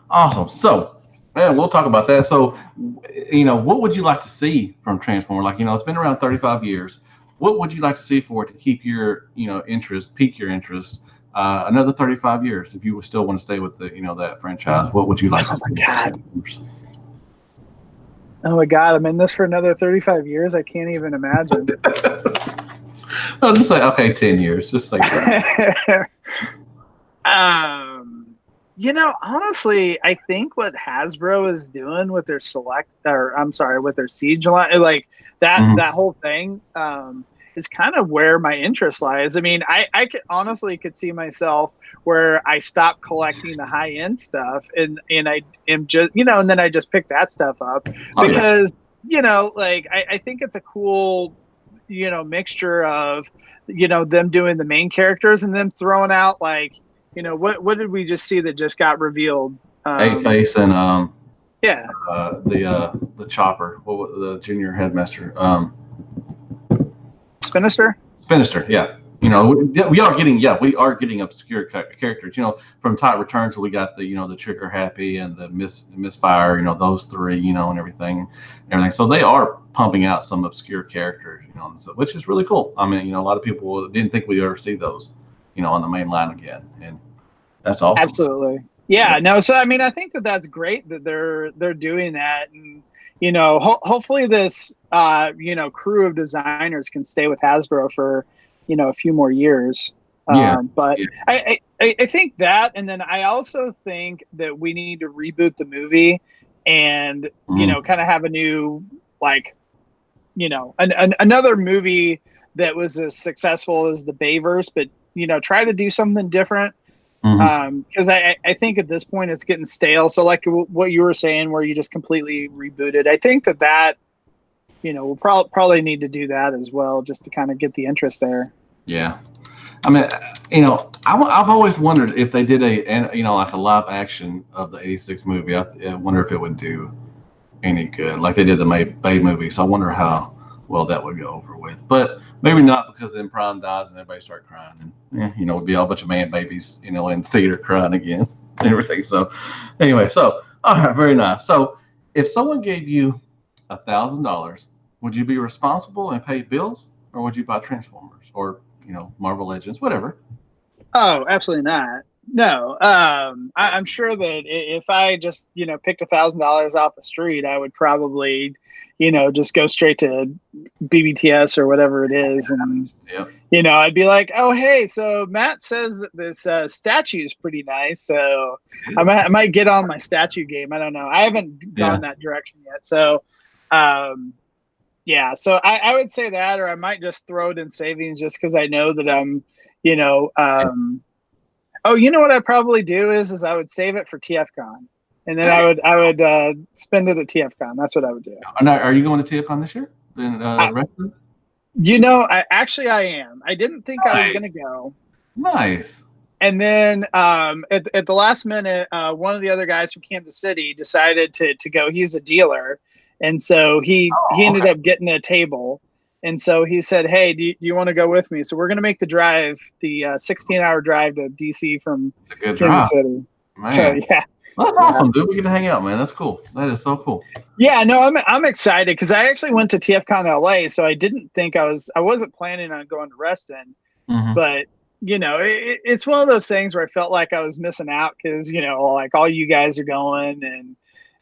A: Awesome. So, we'll talk about that. So, what would you like to see from Transformer? It's been around 35 years. What would you like to see for it to keep your, pique your interest? Another 35 years, if you would still want to stay with the, that franchise, what would you like to see?
B: Oh my God, I'm in this for another 35 years. I can't even imagine.
A: I'll just say, okay, 10 years. Just say that.
B: Honestly, I think what Hasbro is doing with their with their Siege line, that whole thing, is kind of where my interest lies. I mean, I could see myself where I stop collecting the high end stuff and I am just, and then I just pick that stuff up because, I think it's a cool, mixture of, them doing the main characters and then throwing out what did we just see that just got revealed?
A: Eight Face and
B: Yeah.
A: The chopper, the junior headmaster.
B: Spinister?
A: Spinister, yeah. We are getting obscure characters. From Tide Returns, we got the Trigger Happy and the Misfire. Those three. And everything. So they are pumping out some obscure characters. Which is really cool. I mean, a lot of people didn't think we'd ever see those. On the main line again, and that's awesome.
B: Absolutely. Yeah. No. So I mean, I think that's great that they're doing that, and hopefully this crew of designers can stay with Hasbro for a few more years. But I think that, and then I also think that we need to reboot the movie and kind of have a new another movie that was as successful as the Bayverse, but try to do something different. Because I think at this point it's getting stale. So like what you were saying, where you just completely rebooted, I think that we'll probably need to do that as well, just to kind of get the interest there.
A: Yeah. I mean, I've always wondered if they did like a live action of the '86 movie. I wonder if it would do any good, like they did the Bay movie. So I wonder how well that would go over with. But maybe not, because then Prime dies and everybody start crying, and it'd be all a bunch of man babies, in theater crying again and everything. So anyway, all right, very nice. So if someone gave you $1,000, would you be responsible and pay bills, or would you buy Transformers or Marvel Legends, whatever?
B: Oh, absolutely not. No, I'm sure that if I just picked $1,000 off the street, I would probably just go straight to BBTS or whatever it is, and I'd be like, oh hey, so Matt says that this statue is pretty nice, so I might get on my statue game. I don't know, I haven't gone that direction yet, so so I would say that, or I might just throw it in savings just because I know that I'm oh, what I'd probably do is I would save it for TFCon, and then I would spend it at TFCon. That's what I would do.
A: Are you going to TFCon this year? Then wrestling?
B: I am. I didn't think I was going to go.
A: Nice.
B: And then at the last minute, one of the other guys from Kansas City decided to go. He's a dealer, and so he ended up getting a table. And so he said, hey, do you want to go with me? So we're going to make the drive, the 16-hour drive to DC from Kansas City.
A: Man.
B: So, yeah.
A: Well, that's awesome, dude. We get to hang out, man. That's cool. That is so cool.
B: Yeah, no, I'm excited because I actually went to TFCon LA, so I didn't think I wasn't planning on going to Reston. But, it's one of those things where I felt like I was missing out because, like all you guys are going,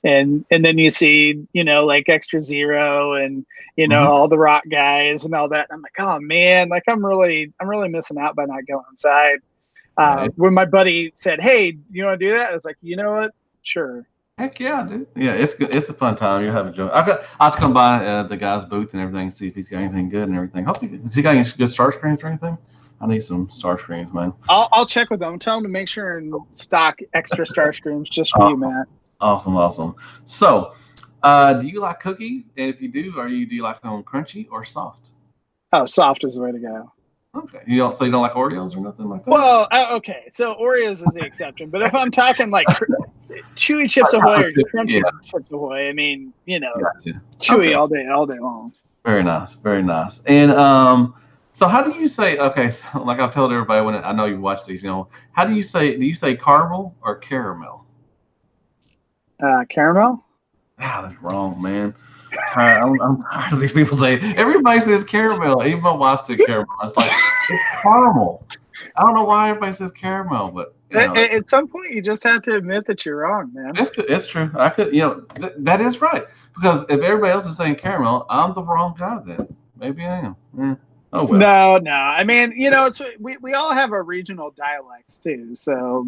B: and then you see, like Extra Zero and, all the rock guys and all that. I'm like, oh man, like I'm really missing out by not going inside. When my buddy said, hey, you want to do that? I was like, you know what? Sure.
A: Heck yeah, dude. Yeah, it's good. It's a fun time. You'll have a joke. I'll have to come by the guy's booth and everything, see if he's got anything good and everything. Has he got any good star screens or anything? I need some star screens, man.
B: I'll check with them. Tell them to make sure and stock extra star screens just for you, Matt.
A: Awesome. So, do you like cookies? And if you do, do you like them crunchy or soft?
B: Oh, soft is the way to go.
A: Okay. You don't like Oreos or nothing like that?
B: Well, okay. So Oreos is the exception, but if I'm talking like chewy Chips Ahoy or crunchy Chips Ahoy, I mean,
A: Gotcha.
B: chewy all day long.
A: Very nice. And so how do you say? Okay, so like I've told everybody when I know you watch these, how do you say? Do you say caramel or caramel?
B: Caramel?
A: That's wrong, man. I'm tired of these people saying. Everybody says caramel. Even my wife said caramel. It's like it's caramel. I don't know why everybody says caramel, but
B: at some point you just have to admit that you're wrong, man.
A: It's true. I could, that is right, because if everybody else is saying caramel, I'm the wrong guy. Then maybe I am. Yeah. Oh
B: well. No. I mean, it's we all have our regional dialects too. So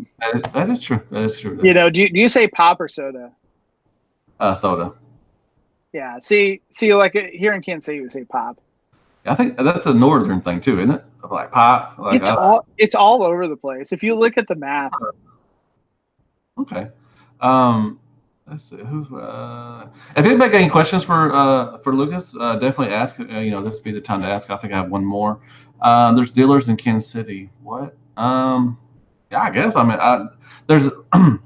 A: that is true.
B: Do you say pop or soda?
A: Soda.
B: Yeah. See, like here in Kansas City, we say pop.
A: I think that's a northern thing too, isn't it? Like pop. Like
B: it's all over the place. If you look at the map.
A: Okay. Let's see. If anybody got any questions for Lucas, definitely ask. This would be the time to ask. I think I have one more. There's dealers in Kansas City. What? Yeah, I guess. I mean, there's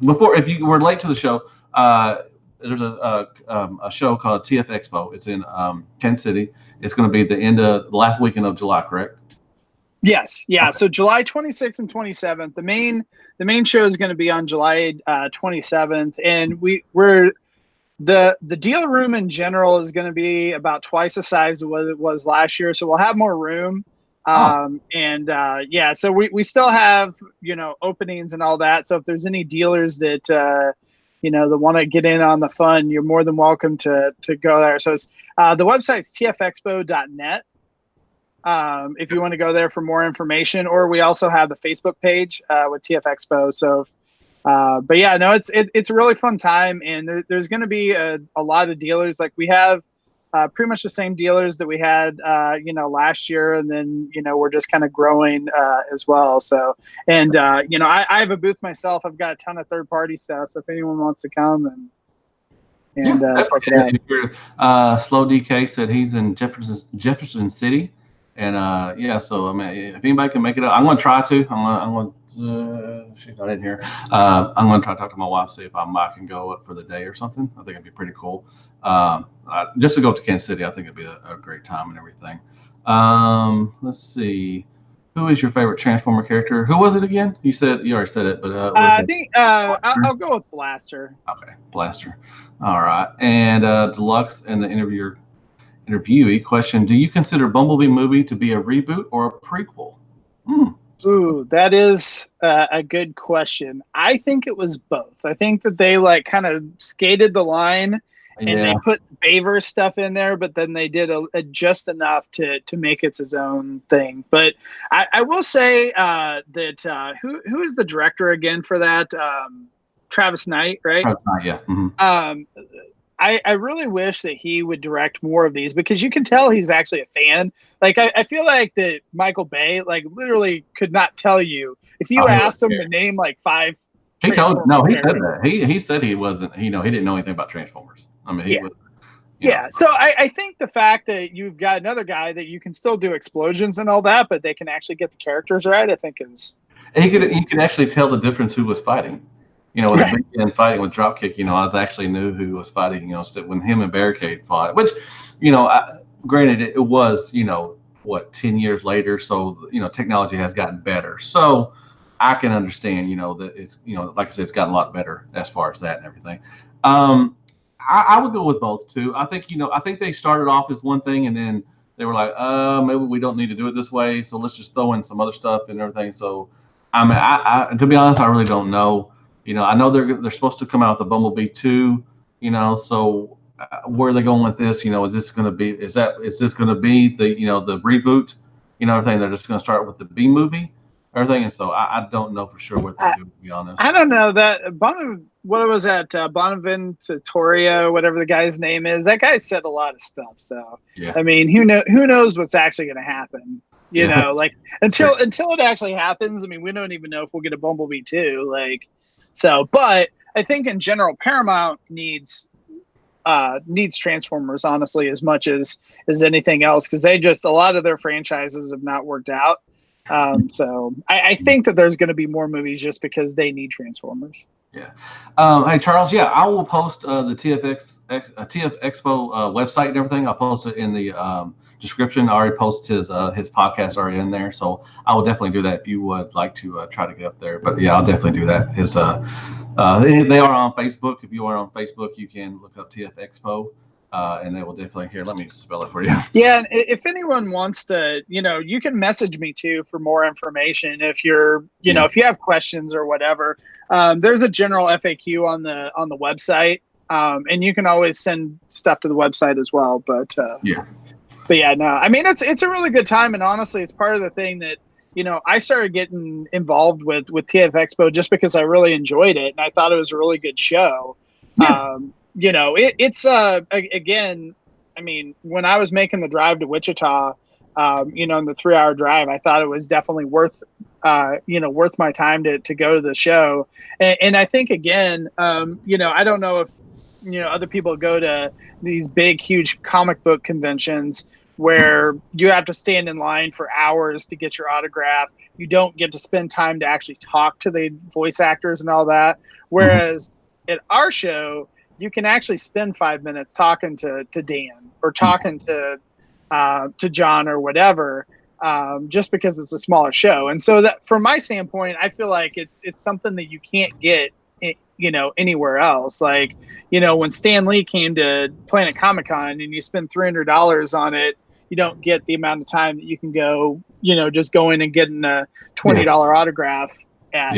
A: before. If you were late to the show, there's a show called TF Expo. It's in Kansas City. It's going to be the last weekend of July, correct?
B: Yes, yeah.
A: Okay.
B: So July 26th and 27th. The main show is going to be on July 27th, and we're the deal room in general is going to be about twice the size of what it was last year. So we'll have more room. So we still have, openings and all that. So if there's any dealers that, that want to get in on the fun, you're more than welcome to go there. So it's, the website's tfexpo.net. If you want to go there for more information, or we also have the Facebook page with TF Expo. So, it's a really fun time, and there's going to be a lot of dealers. Like we have pretty much the same dealers that we had, last year, and then we're just kind of growing as well. So, and I have a booth myself. I've got a ton of third-party stuff. So if anyone wants to come and check it
A: out. Slow DK said he's in Jefferson City. And so I mean, if anybody can make it up, I'm going to try to. She's not in here. I'm going to try to talk to my wife, see if I can go up for the day or something. I think it'd be pretty cool. Just to go up to Kansas City, I think it'd be a great time and everything. Let's see. Who is your favorite Transformer character? Who was it again? You already said it, but
B: I think I'll go with Blaster.
A: Okay, Blaster. All right, and Deluxe and the interviewee question: do you consider Bumblebee movie to be a reboot or a prequel?
B: Ooh, that is a good question. I think it was both. I think that they kind of skated the line and they put Bayverse stuff in there, but then they did just enough to make it his own thing. But I will say that who is the director again for that? Travis Knight, right?
A: Travis Knight, yeah. Mm-hmm.
B: I really wish that he would direct more of these, because you can tell he's actually a fan. Like I feel like that Michael Bay literally could not tell you if you asked him to name 5.
A: He said that. He said he wasn't. He didn't know anything about Transformers. I mean, he was.
B: Yeah. So I think the fact that you've got another guy that you can still do explosions and all that, but they can actually get the characters right, I think is.
A: And you can actually tell the difference who was fighting. With right. Big Ben fighting with Dropkick, I actually knew who was fighting, when him and Barricade fought, which, granted, it was, 10 years later. So, technology has gotten better. So I can understand, that it's, like I said, it's gotten a lot better as far as that and everything. I would go with both, too. I think, I think they started off as one thing, and then they were like, maybe we don't need to do it this way. So let's just throw in some other stuff and everything. So, I mean, I to be honest, I really don't know. I know they're supposed to come out with the Bumblebee 2, so where are they going with this? Is this going to be the reboot, everything? They're just going to start with the B movie, everything. And so I don't know for sure what they do, to be honest.
B: I don't know that what was that Bonaventura, whatever the guy's name is. That guy said a lot of stuff. So yeah. I mean, who knows what's actually going to happen? Until it actually happens. I mean, we don't even know if we'll get a Bumblebee 2. So, but I think in general, Paramount needs Transformers, honestly, as much as anything else, because a lot of their franchises have not worked out. So I think that there's going to be more movies just because they need Transformers.
A: Yeah. Hey, Charles. Yeah, I will post the TF Expo website and everything. I'll post it in the description. I already posted his podcast already in there, so I will definitely do that if you would like to try to get up there. But yeah, I'll definitely do that. They are on Facebook. If you are on Facebook, you can look up TF Expo, and they will definitely let me spell it for you.
B: Yeah, and if anyone wants to, you can message me too for more information. If you're, if you have questions or whatever, there's a general FAQ on the website, and you can always send stuff to the website as well. But yeah. But yeah, no, I mean, it's a really good time. And honestly, it's part of the thing that, I started getting involved with TF Expo just because I really enjoyed it. And I thought it was a really good show. Yeah. It's again, I mean, when I was making the drive to Wichita, in the 3-hour drive, I thought it was definitely worth my time to go to the show. And I think, again, I don't know if, other people go to these big, huge comic book conventions where you have to stand in line for hours to get your autograph. You don't get to spend time to actually talk to the voice actors and all that. Whereas at our show, you can actually spend 5 minutes talking to Dan or talking to John or whatever, just because it's a smaller show. And so that, from my standpoint, I feel like it's something that you can't get, anywhere else. Like, when Stan Lee came to Planet Comic-Con and you spend $300 on it, you don't get the amount of time that you can go, just go in and getting a $20 autograph at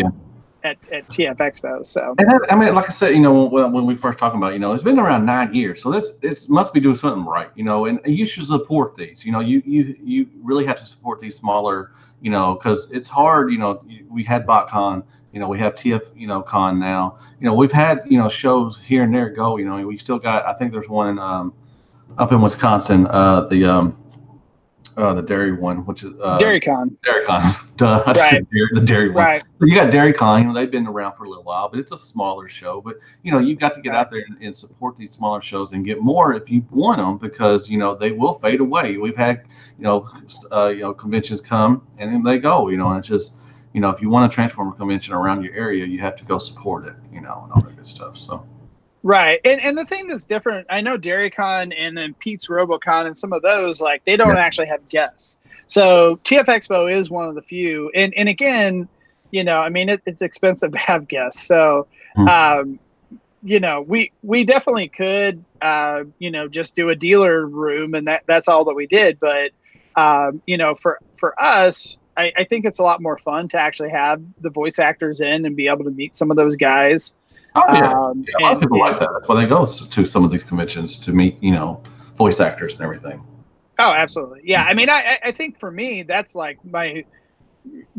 B: TF Expo. So,
A: and that, I mean, like I said, when we first talking about, it's been around 9 years, so it must be doing something right, and you should support these. You really have to support these smaller, because it's hard. We had BotCon, we have TF, con now. We've had shows here and there go. We still got. I think there's one in, up in Wisconsin, the dairy one, which is
B: DairyCon.
A: Duh,
B: right.
A: The dairy one.
B: Right.
A: So you got DairyCon. They've been around for a little while, but it's a smaller show. But you've got to get out there and support these smaller shows and get more if you want them, because they will fade away. We've had conventions come and then they go. And it's just if you want a Transformer convention around your area, you have to go support it. And all that good stuff. So.
B: Right. And the thing that's different, I know DairyCon and then Pete's RoboCon and some of those, like, they don't actually have guests. So TF Expo is one of the few. And again, it's expensive to have guests. So, we definitely could, just do a dealer room, and that's all that we did. But, for us, I think it's a lot more fun to actually have the voice actors in and be able to meet some of those guys.
A: Oh, yeah. A lot of people like that. That's why they go to some of these conventions, to meet, voice actors and everything.
B: Oh, absolutely. Yeah. I mean, I think for me, that's like my,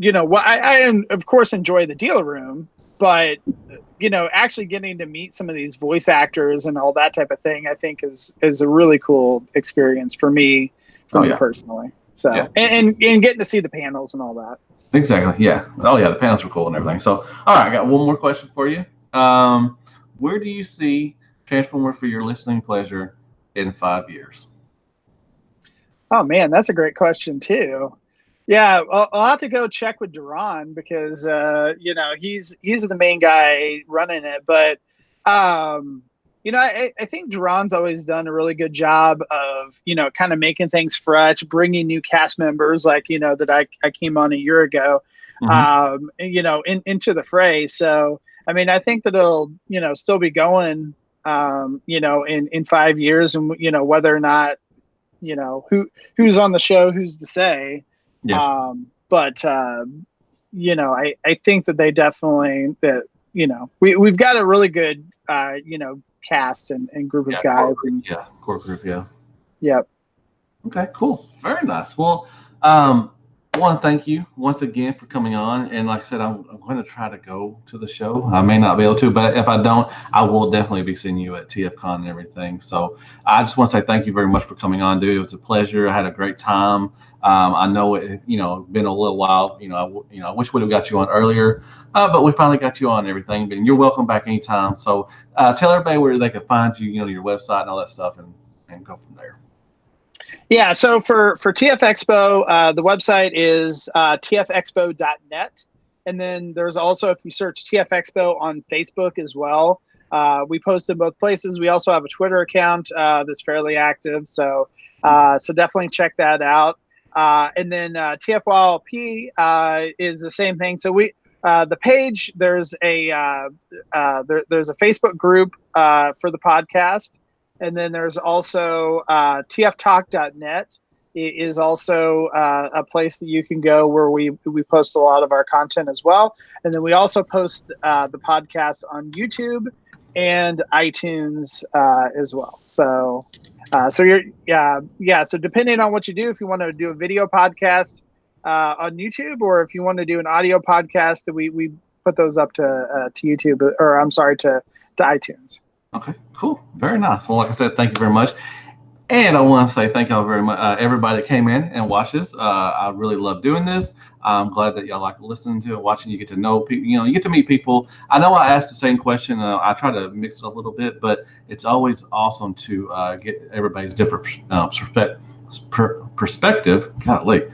B: I of course enjoy the dealer room, but, actually getting to meet some of these voice actors and all that type of thing, I think is a really cool experience for me, personally. So, and getting to see the panels and all that.
A: Exactly. Yeah. Oh, yeah. The panels were cool and everything. So, all right, I got one more question for you. Where do you see Transformer for your listening pleasure in 5 years?
B: Oh man, that's a great question too. Yeah, I'll have to go check with Duran, because he's the main guy running it. But I think Duran's always done a really good job of kind of making things fresh, bringing new cast members, like that I came on a year ago, into the fray. So. I mean, I think that it'll, still be going, in 5 years, and whether or not, who's on the show, who's to say. Yeah. But I think that they definitely we've got a really good cast and group of guys.
A: Core group. Yeah.
B: Yep.
A: Okay. Cool. Very nice. Well, I want to thank you once again for coming on. And like I said, I'm going to try to go to the show. I may not be able to, but if I don't, I will definitely be seeing you at TFCon and everything. So I just want to say thank you very much for coming on, dude. It was a pleasure. I had a great time. I know it, been a little while. I wish we would have got you on earlier, but we finally got you on and everything. But you're welcome back anytime. So tell everybody where they can find you, your website and all that stuff, and go from there.
B: Yeah, so for TF Expo, the website is tfexpo.net. And then there's also, if you search TF Expo on Facebook as well, we post in both places. We also have a Twitter account that's fairly active. So definitely check that out. And then TFYLP is the same thing. So the page, there's a Facebook group for the podcast. And then there's also tftalk.net is also a place that you can go where we post a lot of our content as well. And then we also post the podcast on YouTube and iTunes as well. So so depending on what you do, if you want to do a video podcast on YouTube, or if you want to do an audio podcast, that we put those up to YouTube, or I'm sorry, to iTunes.
A: Okay, cool. Very nice. Well, like I said, thank you very much. And I want to say thank y'all very much, everybody that came in and watched this. I really love doing this. I'm glad that y'all like listening to it, watching. You get to know people. You get to meet people. I know I asked the same question. I try to mix it a little bit, but it's always awesome to get everybody's different perspective. Golly.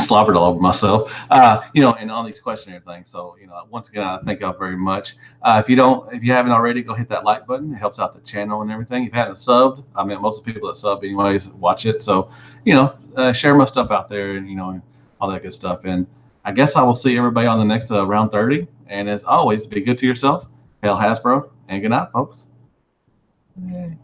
A: slobbered all over myself, and on these questionnaire things. So, once again, I thank y'all very much. If you haven't already, go hit that like button. It helps out the channel and everything. If you haven't subbed, I mean, most of the people that sub anyways watch it. So, share my stuff out there and all that good stuff. And I guess I will see everybody on the next round 30. And as always, be good to yourself. Hail Hasbro, and good night, folks. Yay.